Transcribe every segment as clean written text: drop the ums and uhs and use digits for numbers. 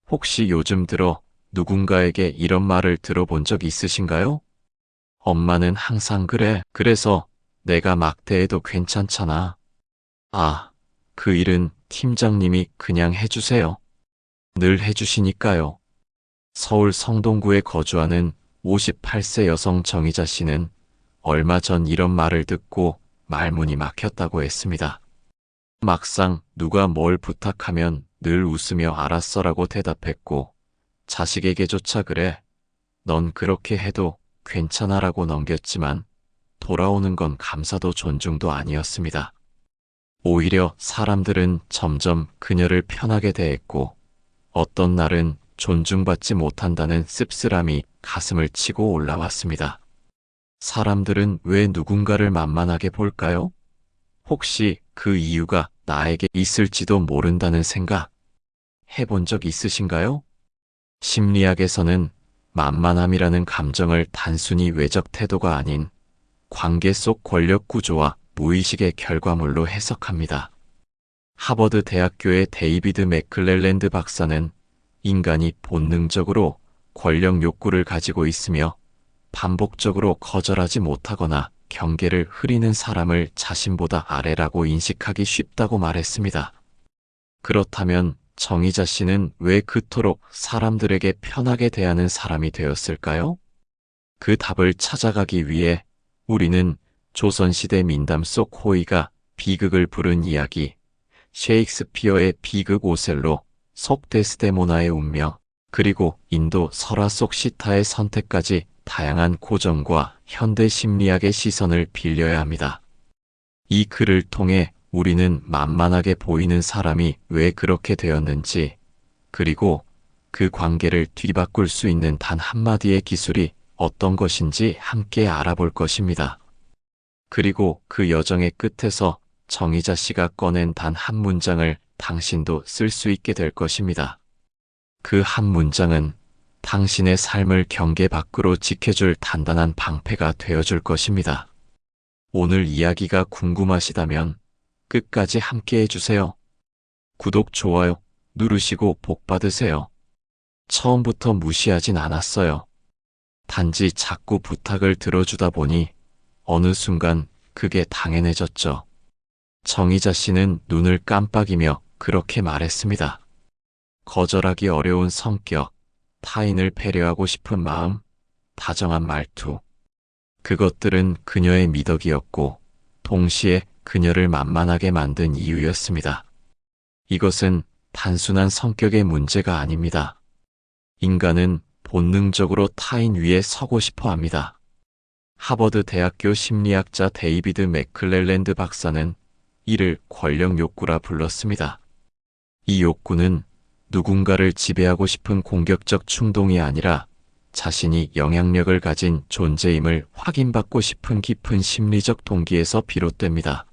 혹시 요즘 들어 누군가에게 이런 말을 들어본 적 있으신가요? 엄마는 항상 그래. 그래서 내가 막대해도 괜찮잖아. 아, 그 일은 팀장님이 그냥 해주세요. 늘 해주시니까요. 서울 성동구에 거주하는 58세 여성 정희자 씨는 얼마 전 이런 말을 듣고 말문이 막혔다고 했습니다. 막상 누가 뭘 부탁하면 늘 웃으며 알았어라고 대답했고, 자식에게조차 그래, 넌 그렇게 해도 괜찮아라고 넘겼지만 돌아오는 건 감사도 존중도 아니었습니다. 오히려 사람들은 점점 그녀를 편하게 대했고, 어떤 날은 존중받지 못한다는 씁쓸함이 가슴을 치고 올라왔습니다. 사람들은 왜 누군가를 만만하게 볼까요? 혹시 그 이유가 나에게 있을지도 모른다는 생각 해본 적 있으신가요? 심리학에서는 만만함이라는 감정을 단순히 외적 태도가 아닌 관계 속 권력 구조와 무의식의 결과물로 해석합니다. 하버드 대학교의 데이비드 맥클렐랜드 박사는 인간이 본능적으로 권력 욕구를 가지고 있으며 반복적으로 거절하지 못하거나 경계를 흐리는 사람을 자신보다 아래라고 인식하기 쉽다고 말했습니다. 그렇다면 정희자 씨는 왜 그토록 사람들에게 편하게 대하는 사람이 되었을까요? 그 답을 찾아가기 위해 우리는 조선시대 민담 속 호의가 비극을 부른 이야기, 셰익스피어의 비극 오셀로, 속 데스데모나의 운명, 그리고 인도 설화 속 시타의 선택까지 다양한 고전과 현대 심리학의 시선을 빌려야 합니다. 이 글을 통해 우리는 만만하게 보이는 사람이 왜 그렇게 되었는지, 그리고 그 관계를 뒤바꿀 수 있는 단 한마디의 기술이 어떤 것인지 함께 알아볼 것입니다. 그리고 그 여정의 끝에서 정희자 씨가 꺼낸 단 한 문장을 당신도 쓸 수 있게 될 것입니다. 그 한 문장은 당신의 삶을 경계 밖으로 지켜줄 단단한 방패가 되어줄 것입니다. 오늘 이야기가 궁금하시다면 끝까지 함께 해주세요. 구독, 좋아요 누르시고 복 받으세요. 처음부터 무시하진 않았어요. 단지 자꾸 부탁을 들어주다 보니 어느 순간 그게 당연해졌죠. 정희자 씨는 눈을 깜빡이며 그렇게 말했습니다. 거절하기 어려운 성격, 타인을 배려하고 싶은 마음, 다정한 말투. 그것들은 그녀의 미덕이었고 동시에 그녀를 만만하게 만든 이유였습니다. 이것은 단순한 성격의 문제가 아닙니다. 인간은 본능적으로 타인 위에 서고 싶어 합니다. 하버드 대학교 심리학자 데이비드 맥클렐랜드 박사는 이를 권력 욕구라 불렀습니다. 이 욕구는 누군가를 지배하고 싶은 공격적 충동이 아니라 자신이 영향력을 가진 존재임을 확인받고 싶은 깊은 심리적 동기에서 비롯됩니다.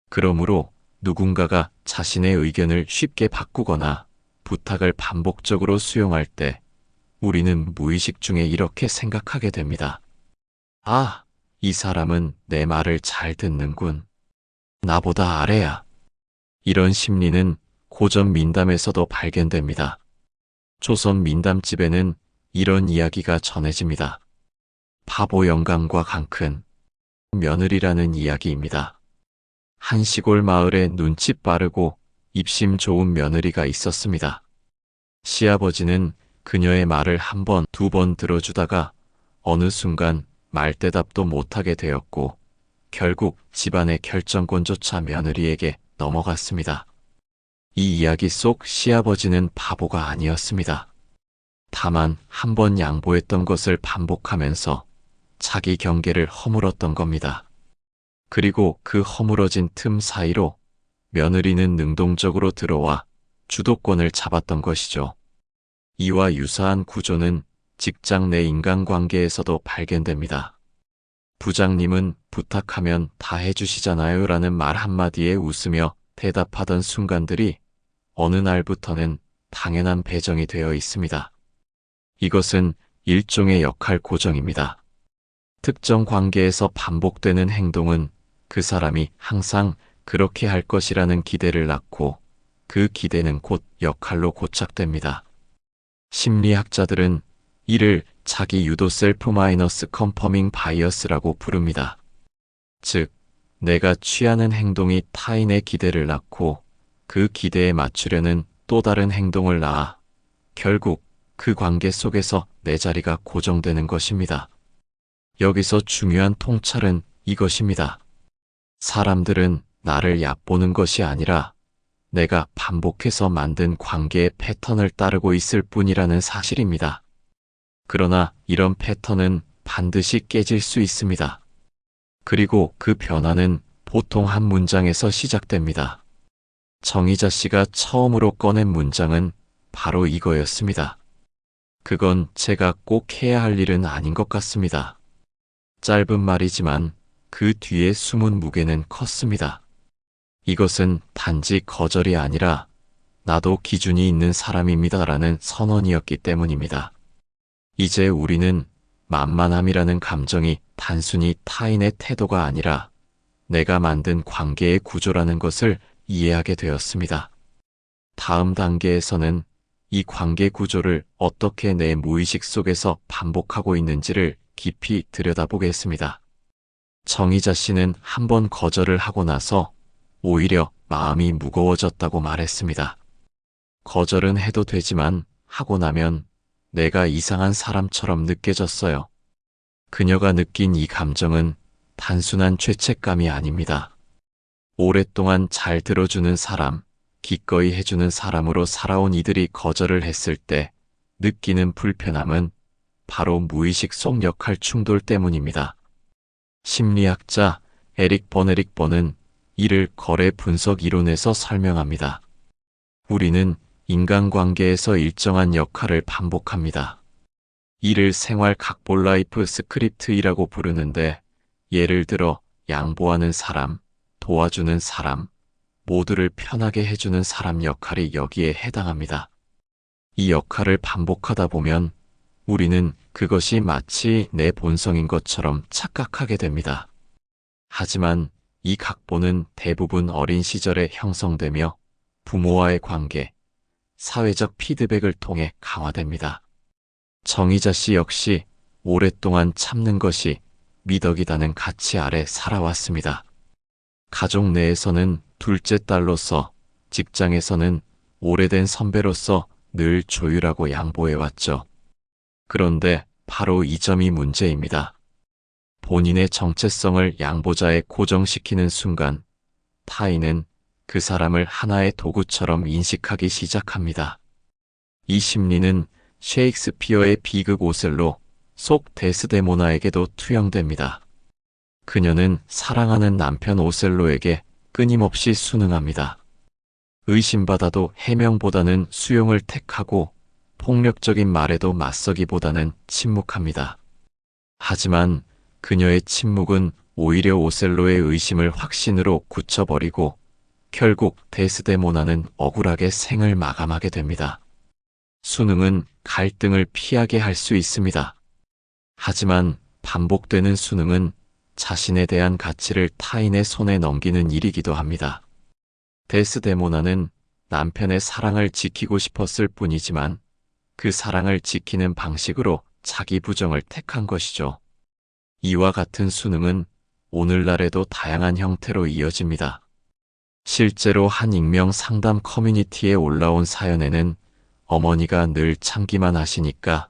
그러므로 누군가가 자신의 의견을 쉽게 바꾸거나 부탁을 반복적으로 수용할 때 우리는 무의식 중에 이렇게 생각하게 됩니다. 아, 이 사람은 내 말을 잘 듣는군. 나보다 아래야. 이런 심리는 고전 민담에서도 발견됩니다. 조선 민담집에는 이런 이야기가 전해집니다. 바보 영감과 강큰 며느리라는 이야기입니다. 한 시골 마을에 눈치 빠르고 입심 좋은 며느리가 있었습니다. 시아버지는 그녀의 말을 한 번, 두 번 들어주다가 어느 순간 말대답도 못하게 되었고 결국 집안의 결정권조차 며느리에게 넘어갔습니다. 이 이야기 속 시아버지는 바보가 아니었습니다. 다만 한 번 양보했던 것을 반복하면서 자기 경계를 허물었던 겁니다. 그리고 그 허물어진 틈 사이로 며느리는 능동적으로 들어와 주도권을 잡았던 것이죠. 이와 유사한 구조는 직장 내 인간관계에서도 발견됩니다. 부장님은 부탁하면 다 해주시잖아요 라는 말 한마디에 웃으며 대답하던 순간들이 어느 날부터는 당연한 배정이 되어 있습니다. 이것은 일종의 역할 고정입니다. 특정 관계에서 반복되는 행동은 그 사람이 항상 그렇게 할 것이라는 기대를 낳고 그 기대는 곧 역할로 고착됩니다. 심리학자들은 이를 자기 유도 셀프 마이너스 컨퍼밍 바이어스라고 부릅니다. 즉, 내가 취하는 행동이 타인의 기대를 낳고 그 기대에 맞추려는 또 다른 행동을 낳아 결국 그 관계 속에서 내 자리가 고정되는 것입니다. 여기서 중요한 통찰은 이것입니다. 사람들은 나를 얕보는 것이 아니라 내가 반복해서 만든 관계의 패턴을 따르고 있을 뿐이라는 사실입니다. 그러나 이런 패턴은 반드시 깨질 수 있습니다. 그리고 그 변화는 보통 한 문장에서 시작됩니다. 정희자 씨가 처음으로 꺼낸 문장은 바로 이거였습니다. 그건 제가 꼭 해야 할 일은 아닌 것 같습니다. 짧은 말이지만 그 뒤에 숨은 무게는 컸습니다. 이것은 단지 거절이 아니라 나도 기준이 있는 사람입니다라는 선언이었기 때문입니다. 이제 우리는 만만함이라는 감정이 단순히 타인의 태도가 아니라 내가 만든 관계의 구조라는 것을 이해하게 되었습니다. 다음 단계에서는 이 관계 구조를 어떻게 내 무의식 속에서 반복하고 있는지를 깊이 들여다보겠습니다. 정희자 씨는 한번 거절을 하고 나서 오히려 마음이 무거워졌다고 말했습니다. 거절은 해도 되지만 하고 나면 내가 이상한 사람처럼 느껴졌어요. 그녀가 느낀 이 감정은 단순한 죄책감이 아닙니다. 오랫동안 잘 들어주는 사람, 기꺼이 해주는 사람으로 살아온 이들이 거절을 했을 때 느끼는 불편함은 바로 무의식 속 역할 충돌 때문입니다. 심리학자 에릭 번은 이를 거래 분석 이론에서 설명합니다. 우리는 인간관계에서 일정한 역할을 반복합니다. 이를 생활 각본 라이프 스크립트이라고 부르는데 예를 들어 양보하는 사람, 도와주는 사람, 모두를 편하게 해주는 사람 역할이 여기에 해당합니다. 이 역할을 반복하다 보면 우리는 그것이 마치 내 본성인 것처럼 착각하게 됩니다. 하지만 이 각본은 대부분 어린 시절에 형성되며 부모와의 관계, 사회적 피드백을 통해 강화됩니다. 정희자 씨 역시 오랫동안 참는 것이 미덕이다는 가치 아래 살아왔습니다. 가족 내에서는 둘째 딸로서, 직장에서는 오래된 선배로서 늘 조율하고 양보해왔죠. 그런데 바로 이 점이 문제입니다. 본인의 정체성을 양보자에 고정시키는 순간 타인은 그 사람을 하나의 도구처럼 인식하기 시작합니다. 이 심리는 셰익스피어의 비극 오셀로 속 데스데모나에게도 투영됩니다. 그녀는 사랑하는 남편 오셀로에게 끊임없이 순응합니다. 의심받아도 해명보다는 수용을 택하고 폭력적인 말에도 맞서기보다는 침묵합니다. 하지만 그녀의 침묵은 오히려 오셀로의 의심을 확신으로 굳혀버리고 결국 데스데모나는 억울하게 생을 마감하게 됩니다. 순응은 갈등을 피하게 할 수 있습니다. 하지만 반복되는 순응은 자신에 대한 가치를 타인의 손에 넘기는 일이기도 합니다. 데스데모나는 남편의 사랑을 지키고 싶었을 뿐이지만 그 사랑을 지키는 방식으로 자기 부정을 택한 것이죠. 이와 같은 순응은 오늘날에도 다양한 형태로 이어집니다. 실제로 한 익명 상담 커뮤니티에 올라온 사연에는 어머니가 늘 참기만 하시니까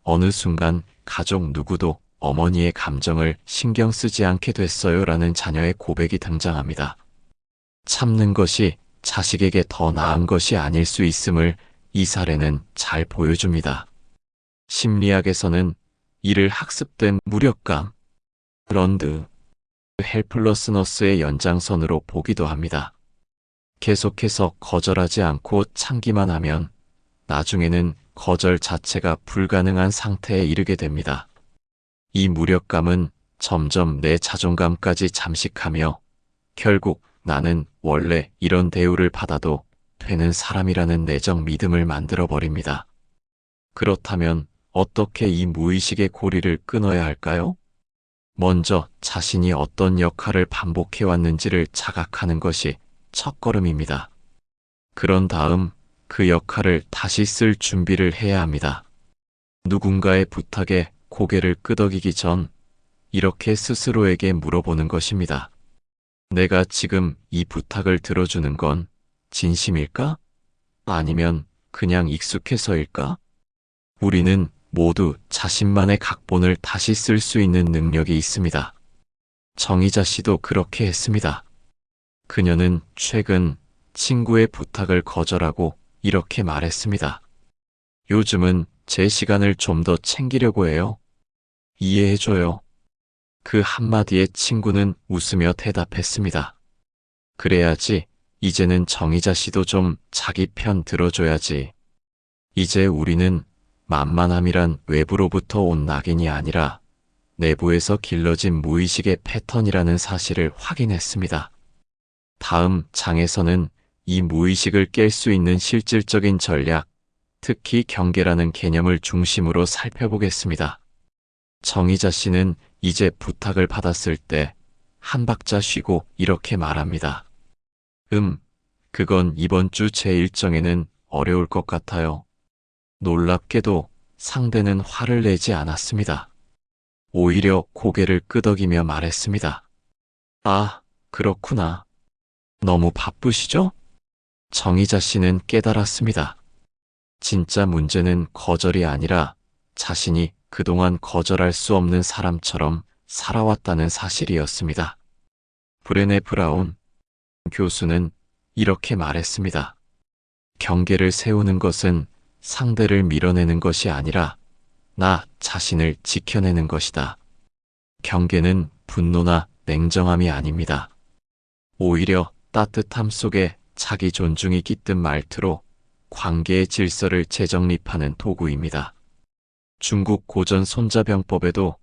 어느 순간 가족 누구도 어머니의 감정을 신경 쓰지 않게 됐어요 라는 자녀의 고백이 등장합니다. 참는 것이 자식에게 더 나은 것이 아닐 수 있음을 이 사례는 잘 보여줍니다. 심리학에서는 이를 학습된 무력감, 런드, 헬플러스너스의 연장선으로 보기도 합니다. 계속해서 거절하지 않고 참기만 하면 나중에는 거절 자체가 불가능한 상태에 이르게 됩니다. 이 무력감은 점점 내 자존감까지 잠식하며 결국 나는 원래 이런 대우를 받아도 되는 사람이라는 내적 믿음을 만들어버립니다. 그렇다면 어떻게 이 무의식의 고리를 끊어야 할까요? 먼저 자신이 어떤 역할을 반복해왔는지를 자각하는 것이 첫걸음입니다. 그런 다음 그 역할을 다시 쓸 준비를 해야 합니다. 누군가의 부탁에 고개를 끄덕이기 전 이렇게 스스로에게 물어보는 것입니다. 내가 지금 이 부탁을 들어주는 건 진심일까? 아니면 그냥 익숙해서일까? 우리는 모두 자신만의 각본을 다시 쓸 수 있는 능력이 있습니다. 정희자 씨도 그렇게 했습니다. 그녀는 최근 친구의 부탁을 거절하고 이렇게 말했습니다. 요즘은 제 시간을 좀 더 챙기려고 해요. 이해해줘요. 그 한마디에 친구는 웃으며 대답했습니다. 그래야지. 이제는 정희자 씨도 좀 자기 편 들어줘야지. 이제 우리는 만만함이란 외부로부터 온 낙인이 아니라 내부에서 길러진 무의식의 패턴이라는 사실을 확인했습니다. 다음 장에서는 이 무의식을 깰 수 있는 실질적인 전략, 특히 경계라는 개념을 중심으로 살펴보겠습니다. 정희자 씨는 이제 부탁을 받았을 때 한 박자 쉬고 이렇게 말합니다. 그건 이번 주 제 일정에는 어려울 것 같아요. 놀랍게도 상대는 화를 내지 않았습니다. 오히려 고개를 끄덕이며 말했습니다. 아, 그렇구나. 너무 바쁘시죠? 정희자 씨는 깨달았습니다. 진짜 문제는 거절이 아니라 자신이 그동안 거절할 수 없는 사람처럼 살아왔다는 사실이었습니다. 브레네 브라운 교수는 이렇게 말했습니다. 경계를 세우는 것은 상대를 밀어내는 것이 아니라 나 자신을 지켜내는 것이다. 경계는 분노나 냉정함이 아닙니다. 오히려 따뜻함 속에 자기 존중이 깃든 말투로 관계의 질서를 재정립하는 도구입니다. 중국 고전 손자병법에도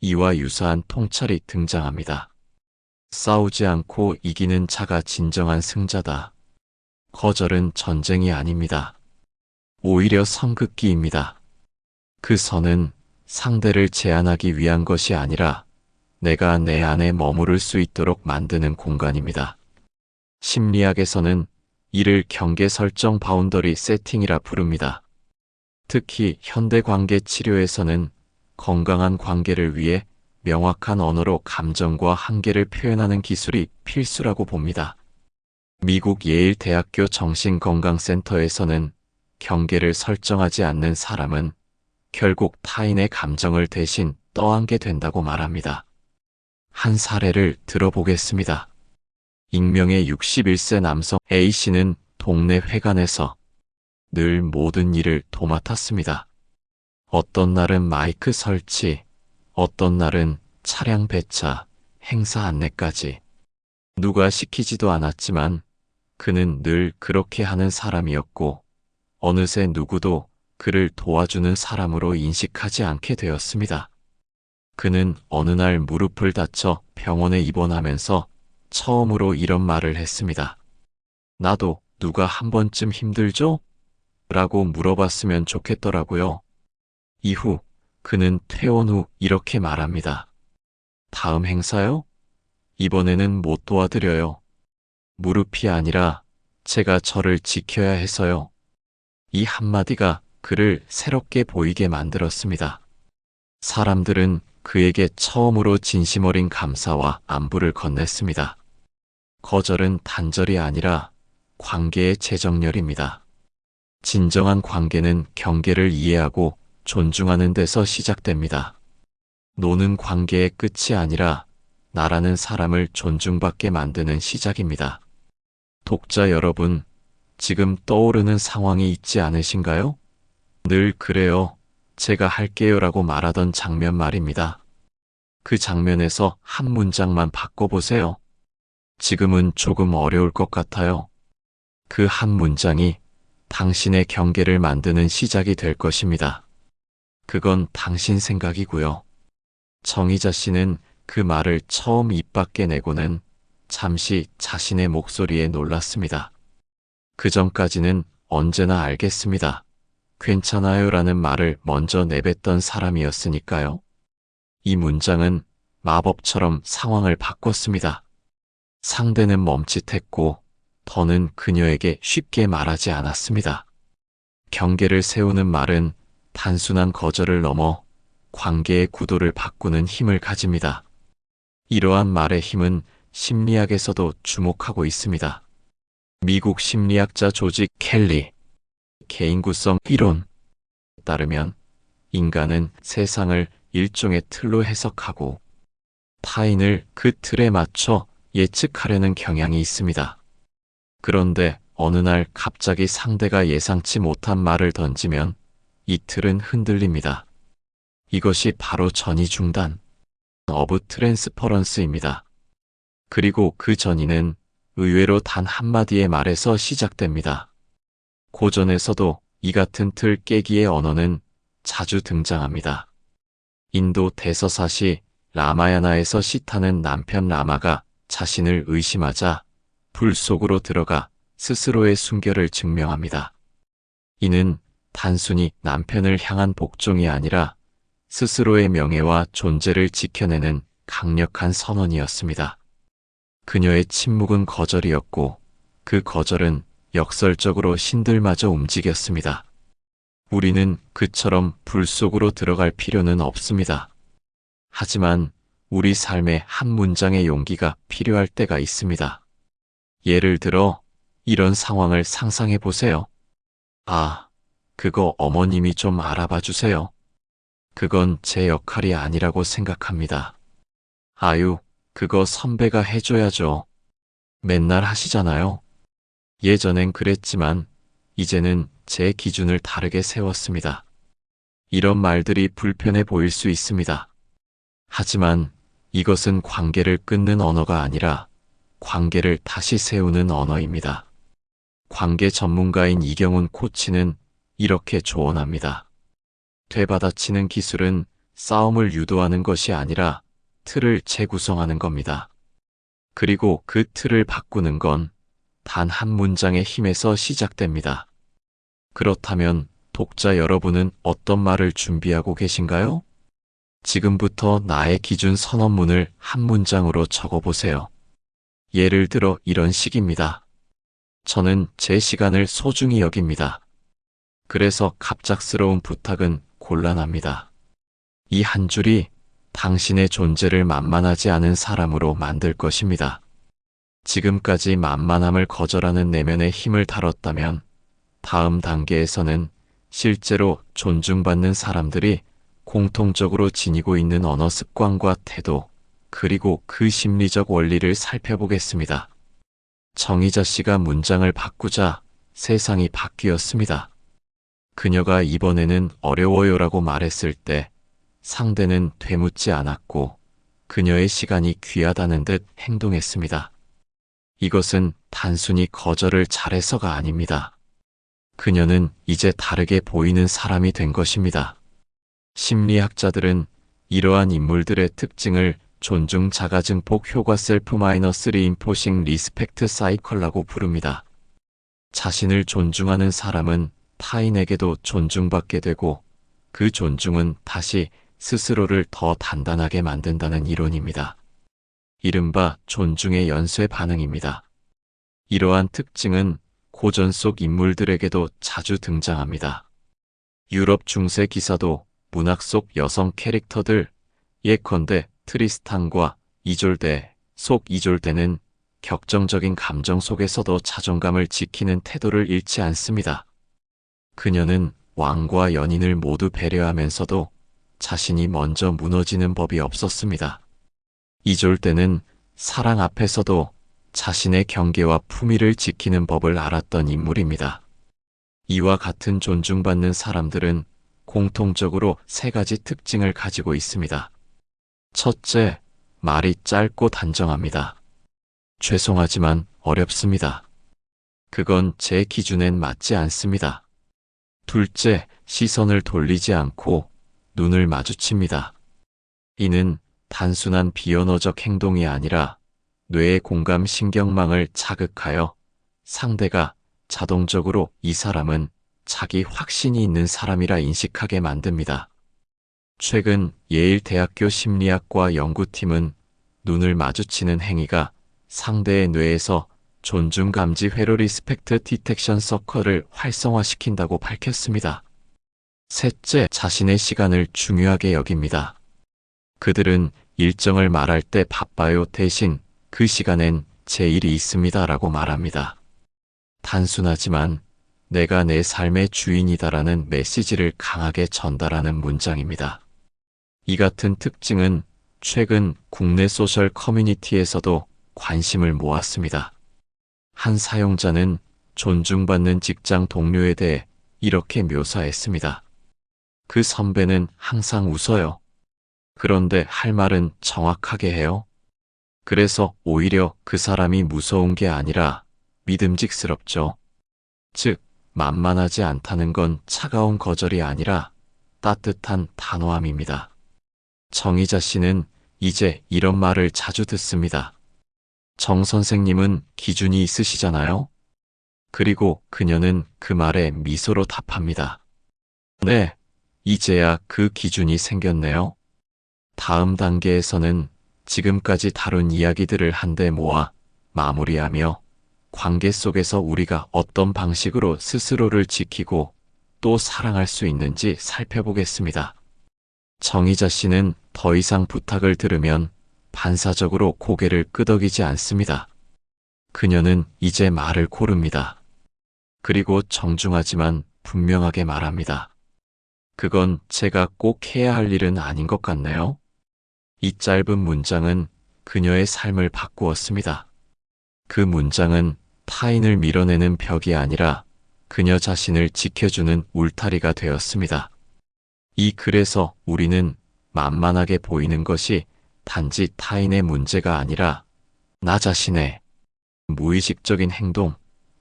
이와 유사한 통찰이 등장합니다. 싸우지 않고 이기는 자가 진정한 승자다. 거절은 전쟁이 아닙니다. 오히려 선긋기입니다. 그 선은 상대를 제한하기 위한 것이 아니라 내가 내 안에 머무를 수 있도록 만드는 공간입니다. 심리학에서는 이를 경계 설정 바운더리 세팅이라 부릅니다. 특히 현대 관계 치료에서는 건강한 관계를 위해 명확한 언어로 감정과 한계를 표현하는 기술이 필수라고 봅니다. 미국 예일 대학교 정신건강센터에서는 경계를 설정하지 않는 사람은 결국 타인의 감정을 대신 떠안게 된다고 말합니다. 한 사례를 들어보겠습니다. 익명의 61세 남성 A씨는 동네 회관에서 늘 모든 일을 도맡았습니다. 어떤 날은 마이크 설치, 어떤 날은 차량 배차, 행사 안내까지. 누가 시키지도 않았지만 그는 늘 그렇게 하는 사람이었고 어느새 누구도 그를 도와주는 사람으로 인식하지 않게 되었습니다. 그는 어느 날 무릎을 다쳐 병원에 입원하면서 처음으로 이런 말을 했습니다. 나도 누가 한 번쯤 힘들죠? 라고 물어봤으면 좋겠더라고요. 이후 그는 퇴원 후 이렇게 말합니다. 다음 행사요? 이번에는 못 도와드려요. 무릎이 아니라 제가 저를 지켜야 해서요. 이 한마디가 그를 새롭게 보이게 만들었습니다. 사람들은 그에게 처음으로 진심 어린 감사와 안부를 건넸습니다. 거절은 단절이 아니라 관계의 재정렬입니다. 진정한 관계는 경계를 이해하고 존중하는 데서 시작됩니다. 노는 관계의 끝이 아니라 나라는 사람을 존중받게 만드는 시작입니다. 독자 여러분, 지금 떠오르는 상황이 있지 않으신가요? 늘 그래요. 제가 할게요라고 말하던 장면 말입니다. 그 장면에서 한 문장만 바꿔보세요. 지금은 조금 어려울 것 같아요. 그 한 문장이 당신의 경계를 만드는 시작이 될 것입니다. 그건 당신 생각이고요. 정희자 씨는 그 말을 처음 입 밖에 내고는 잠시 자신의 목소리에 놀랐습니다. 그 전까지는 언제나 알겠습니다. 괜찮아요 라는 말을 먼저 내뱉던 사람이었으니까요. 이 문장은 마법처럼 상황을 바꿨습니다. 상대는 멈칫했고 더는 그녀에게 쉽게 말하지 않았습니다. 경계를 세우는 말은 단순한 거절을 넘어 관계의 구도를 바꾸는 힘을 가집니다. 이러한 말의 힘은 심리학에서도 주목하고 있습니다. 미국 심리학자 조지 켈리 개인구성 이론에 따르면 인간은 세상을 일종의 틀로 해석하고 타인을 그 틀에 맞춰 예측하려는 경향이 있습니다. 그런데 어느 날 갑자기 상대가 예상치 못한 말을 던지면 이 틀은 흔들립니다. 이것이 바로 전이 중단, 오브 트랜스퍼런스입니다. 그리고 그 전이는 의외로 단 한마디의 말에서 시작됩니다. 고전에서도 이 같은 틀 깨기의 언어는 자주 등장합니다. 인도 대서사시 라마야나에서 시타는 남편 라마가 자신을 의심하자 불 속으로 들어가 스스로의 순결을 증명합니다. 이는 단순히 남편을 향한 복종이 아니라 스스로의 명예와 존재를 지켜내는 강력한 선언이었습니다. 그녀의 침묵은 거절이었고 그 거절은 역설적으로 신들마저 움직였습니다. 우리는 그처럼 불 속으로 들어갈 필요는 없습니다. 하지만 우리 삶에 한 문장의 용기가 필요할 때가 있습니다. 예를 들어 이런 상황을 상상해 보세요. 아, 그거 어머님이 좀 알아봐 주세요. 그건 제 역할이 아니라고 생각합니다. 아유, 그거 선배가 해줘야죠. 맨날 하시잖아요. 예전엔 그랬지만 이제는 제 기준을 다르게 세웠습니다. 이런 말들이 불편해 보일 수 있습니다. 하지만 이것은 관계를 끊는 언어가 아니라 관계를 다시 세우는 언어입니다. 관계 전문가인 이경훈 코치는 이렇게 조언합니다. 되받아치는 기술은 싸움을 유도하는 것이 아니라 틀을 재구성하는 겁니다. 그리고 그 틀을 바꾸는 건 단 한 문장의 힘에서 시작됩니다. 그렇다면 독자 여러분은 어떤 말을 준비하고 계신가요? 지금부터 나의 기준 선언문을 한 문장으로 적어보세요. 예를 들어 이런 식입니다. 저는 제 시간을 소중히 여깁니다. 그래서 갑작스러운 부탁은 곤란합니다. 이 한 줄이 당신의 존재를 만만하지 않은 사람으로 만들 것입니다. 지금까지 만만함을 거절하는 내면의 힘을 다뤘다면 다음 단계에서는 실제로 존중받는 사람들이 공통적으로 지니고 있는 언어 습관과 태도, 그리고 그 심리적 원리를 살펴보겠습니다. 정희자 씨가 문장을 바꾸자 세상이 바뀌었습니다. 그녀가 이번에는 어려워요라고 말했을 때 상대는 되묻지 않았고 그녀의 시간이 귀하다는 듯 행동했습니다. 이것은 단순히 거절을 잘해서가 아닙니다. 그녀는 이제 다르게 보이는 사람이 된 것입니다. 심리학자들은 이러한 인물들의 특징을 존중 자가증폭 효과 셀프-리인포싱 리스펙트 사이클이라고 부릅니다. 자신을 존중하는 사람은 타인에게도 존중받게 되고 그 존중은 다시 스스로를 더 단단하게 만든다는 이론입니다. 이른바 존중의 연쇄 반응입니다. 이러한 특징은 고전 속 인물들에게도 자주 등장합니다. 유럽 중세 기사도 문학 속 여성 캐릭터들, 예컨대 트리스탄과 이졸데 속 이졸데는 격정적인 감정 속에서도 자존감을 지키는 태도를 잃지 않습니다. 그녀는 왕과 연인을 모두 배려하면서도 자신이 먼저 무너지는 법이 없었습니다. 이졸데는 사랑 앞에서도 자신의 경계와 품위를 지키는 법을 알았던 인물입니다. 이와 같은 존중받는 사람들은 공통적으로 세 가지 특징을 가지고 있습니다. 첫째, 말이 짧고 단정합니다. 죄송하지만 어렵습니다. 그건 제 기준엔 맞지 않습니다. 둘째, 시선을 돌리지 않고 눈을 마주칩니다. 이는 단순한 비언어적 행동이 아니라 뇌의 공감 신경망을 자극하여 상대가 자동적으로 이 사람은 자기 확신이 있는 사람이라 인식하게 만듭니다. 최근 예일대학교 심리학과 연구팀은 눈을 마주치는 행위가 상대의 뇌에서 존중감지 회로 리스펙트 디텍션 서클을 활성화시킨다고 밝혔습니다. 셋째, 자신의 시간을 중요하게 여깁니다. 그들은 일정을 말할 때 바빠요 대신 그 시간엔 제 일이 있습니다라고 말합니다. 단순하지만 내가 내 삶의 주인이다라는 메시지를 강하게 전달하는 문장입니다. 이 같은 특징은 최근 국내 소셜 커뮤니티에서도 관심을 모았습니다. 한 사용자는 존중받는 직장 동료에 대해 이렇게 묘사했습니다. 그 선배는 항상 웃어요. 그런데 할 말은 정확하게 해요. 그래서 오히려 그 사람이 무서운 게 아니라 믿음직스럽죠. 즉, 만만하지 않다는 건 차가운 거절이 아니라 따뜻한 단호함입니다. 정희자 씨는 이제 이런 말을 자주 듣습니다. 정 선생님은 기준이 있으시잖아요? 그리고 그녀는 그 말에 미소로 답합니다. 네, 이제야 그 기준이 생겼네요. 다음 단계에서는 지금까지 다룬 이야기들을 한데 모아 마무리하며 관계 속에서 우리가 어떤 방식으로 스스로를 지키고 또 사랑할 수 있는지 살펴보겠습니다. 정희자 씨는 더 이상 부탁을 들으면 반사적으로 고개를 끄덕이지 않습니다. 그녀는 이제 말을 고릅니다. 그리고 정중하지만 분명하게 말합니다. 그건 제가 꼭 해야 할 일은 아닌 것 같네요. 이 짧은 문장은 그녀의 삶을 바꾸었습니다. 그 문장은 타인을 밀어내는 벽이 아니라 그녀 자신을 지켜주는 울타리가 되었습니다. 이 글에서 우리는 만만하게 보이는 것이 단지 타인의 문제가 아니라 나 자신의 무의식적인 행동,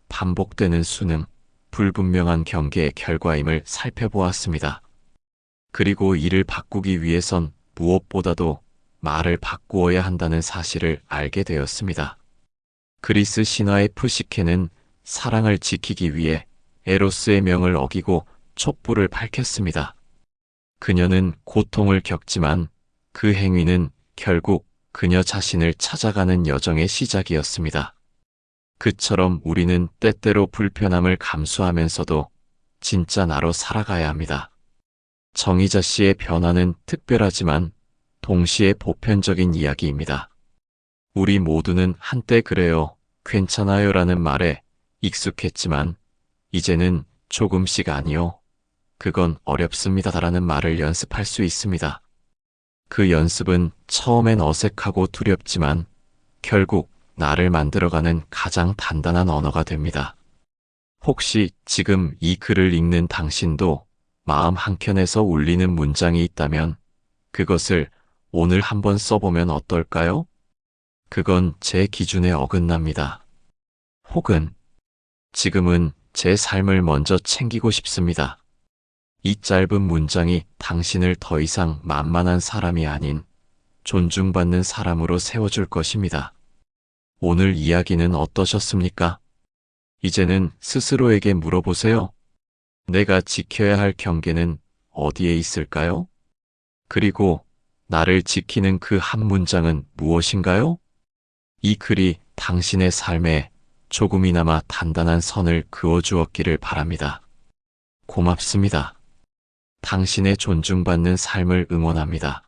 반복되는 수능, 불분명한 경계의 결과임을 살펴보았습니다. 그리고 이를 바꾸기 위해선 무엇보다도 말을 바꾸어야 한다는 사실을 알게 되었습니다. 그리스 신화의 푸시케는 사랑을 지키기 위해 에로스의 명을 어기고 촛불을 밝혔습니다. 그녀는 고통을 겪지만 그 행위는 결국 그녀 자신을 찾아가는 여정의 시작이었습니다. 그처럼 우리는 때때로 불편함을 감수하면서도 진짜 나로 살아가야 합니다. 정희자 씨의 변화는 특별하지만 동시에 보편적인 이야기입니다. 우리 모두는 한때 그래요, 괜찮아요라는 말에 익숙했지만 이제는 조금씩 아니요, 그건 어렵습니다라는 말을 연습할 수 있습니다. 그 연습은 처음엔 어색하고 두렵지만 결국 나를 만들어가는 가장 단단한 언어가 됩니다. 혹시 지금 이 글을 읽는 당신도 마음 한켠에서 울리는 문장이 있다면 그것을 오늘 한번 써보면 어떨까요? 그건 제 기준에 어긋납니다. 혹은 지금은 제 삶을 먼저 챙기고 싶습니다. 이 짧은 문장이 당신을 더 이상 만만한 사람이 아닌 존중받는 사람으로 세워줄 것입니다. 오늘 이야기는 어떠셨습니까? 이제는 스스로에게 물어보세요. 내가 지켜야 할 경계는 어디에 있을까요? 그리고 나를 지키는 그 한 문장은 무엇인가요? 이 글이 당신의 삶에 조금이나마 단단한 선을 그어주었기를 바랍니다. 고맙습니다. 당신의 존중받는 삶을 응원합니다.